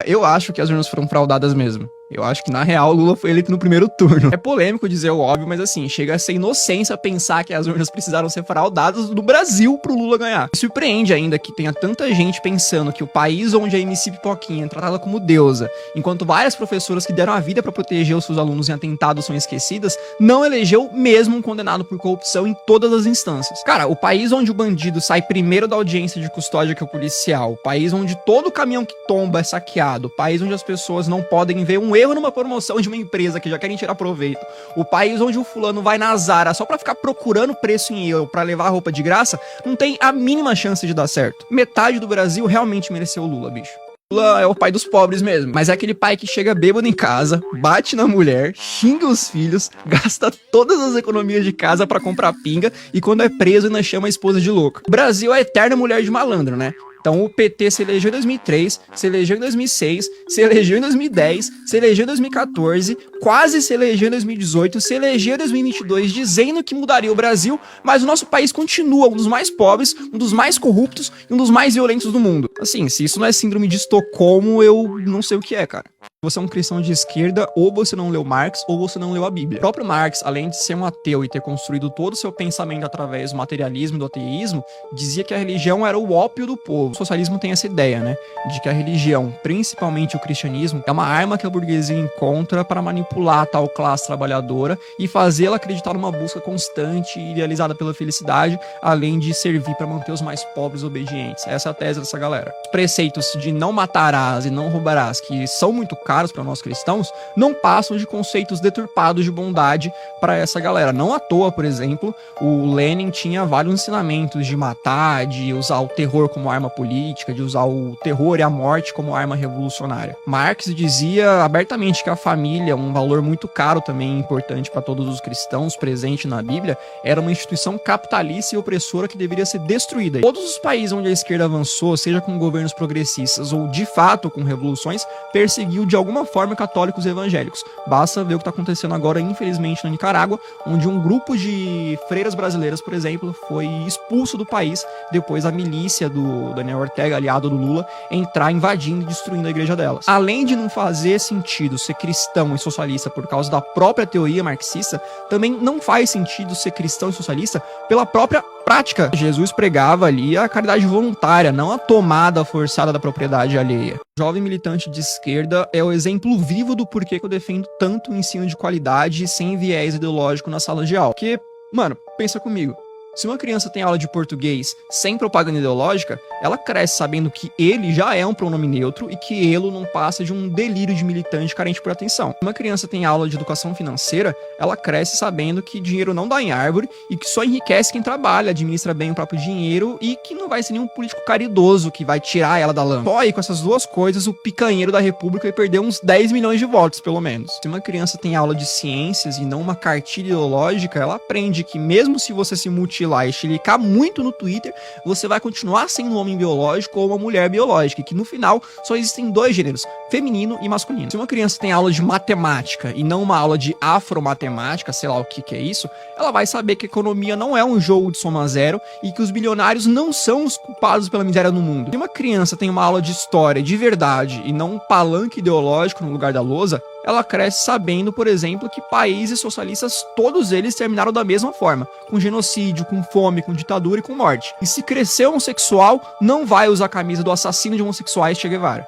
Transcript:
Eu acho que as urnas foram fraudadas mesmo. Eu acho que, na real, o Lula foi eleito no primeiro turno. É polêmico dizer o óbvio, mas assim, chega a ser inocência pensar que as urnas precisaram ser fraudadas no Brasil pro Lula ganhar. Me surpreende ainda que tenha tanta gente pensando que o país onde a MC Pipoquinha é tratada como deusa, enquanto várias professoras que deram a vida pra proteger os seus alunos em atentados são esquecidas, não elegeu mesmo um condenado por corrupção em todas as instâncias. Cara, o país onde o bandido sai primeiro da audiência de custódia que o policial, o país onde todo caminhão que tomba é saqueado, o país onde as pessoas não podem ver um erro numa promoção de uma empresa que já querem tirar proveito, o país onde o fulano vai na Zara só pra ficar procurando preço em euro pra levar a roupa de graça, não tem a mínima chance de dar certo. Metade do Brasil realmente mereceu o Lula, bicho. Lula é o pai dos pobres mesmo, mas é aquele pai que chega bêbado em casa, bate na mulher, xinga os filhos, gasta todas as economias de casa pra comprar pinga e quando é preso ainda chama a esposa de louca. O Brasil é a eterna mulher de malandro, né? Então o PT se elegeu em 2003, se elegeu em 2006, se elegeu em 2010, se elegeu em 2014, quase se elegeu em 2018, se elegeu em 2022 dizendo que mudaria o Brasil, mas o nosso país continua um dos mais pobres, um dos mais corruptos e um dos mais violentos do mundo. Assim, se isso não é síndrome de Estocolmo, eu não sei o que é, cara. Você é um cristão de esquerda, ou você não leu Marx, ou você não leu a Bíblia. O próprio Marx, além de ser um ateu e ter construído todo o seu pensamento através do materialismo e do ateísmo, dizia que a religião era o ópio do povo. O socialismo tem essa ideia, né? De que a religião, principalmente o cristianismo, é uma arma que a burguesia encontra para manipular a tal classe trabalhadora e fazê-la acreditar numa busca constante e idealizada pela felicidade, além de servir para manter os mais pobres obedientes. Essa é a tese dessa galera. Os preceitos de não matarás e não roubarás, que são muito caros para nós cristãos, não passam de conceitos deturpados de bondade para essa galera. Não à toa, por exemplo, o Lenin tinha vários ensinamentos de matar, de usar o terror como arma política, de usar o terror e a morte como arma revolucionária. Marx dizia abertamente que a família, um valor muito caro também importante para todos os cristãos, presente na Bíblia, era uma instituição capitalista e opressora que deveria ser destruída. Todos os países onde a esquerda avançou, seja com governos progressistas ou de fato com revoluções, perseguiu de alguma forma católicos e evangélicos. Basta ver o que está acontecendo agora, infelizmente, na Nicarágua, onde um grupo de freiras brasileiras, por exemplo, foi expulso do país depois a milícia do Daniel Ortega, aliado do Lula, entrar invadindo e destruindo a igreja delas. Além de não fazer sentido ser cristão e socialista por causa da própria teoria marxista, também não faz sentido ser cristão e socialista pela própria prática. Jesus pregava ali a caridade voluntária, não a tomada forçada da propriedade alheia. Jovem militante de esquerda é o exemplo vivo do porquê que eu defendo tanto o ensino de qualidade sem viés ideológico na sala de aula. Porque, mano, pensa comigo. Se uma criança tem aula de português sem propaganda ideológica, ela cresce sabendo que ele já é um pronome neutro e que ele não passa de um delírio de militante carente por atenção. Se uma criança tem aula de educação financeira, ela cresce sabendo que dinheiro não dá em árvore e que só enriquece quem trabalha, administra bem o próprio dinheiro e que não vai ser nenhum político caridoso que vai tirar ela da lama. Só aí com essas duas coisas, o picanheiro da república vai perder uns 10 milhões de votos, pelo menos. Se uma criança tem aula de ciências e não uma cartilha ideológica, ela aprende que mesmo se você se mutilar e chilicar muito no Twitter, você vai continuar sendo um homem biológico ou uma mulher biológica, e que no final só existem dois gêneros, feminino e masculino. Se uma criança tem aula de matemática e não uma aula de afromatemática, sei lá o que é isso, ela vai saber que a economia não é um jogo de soma zero e que os bilionários não são os culpados pela miséria no mundo. Se uma criança tem uma aula de história de verdade e não um palanque ideológico no lugar da lousa, ela cresce sabendo, por exemplo, que países socialistas, todos eles terminaram da mesma forma, com genocídio, com fome, com ditadura e com morte. E se crescer homossexual, não vai usar a camisa do assassino de homossexuais Che Guevara.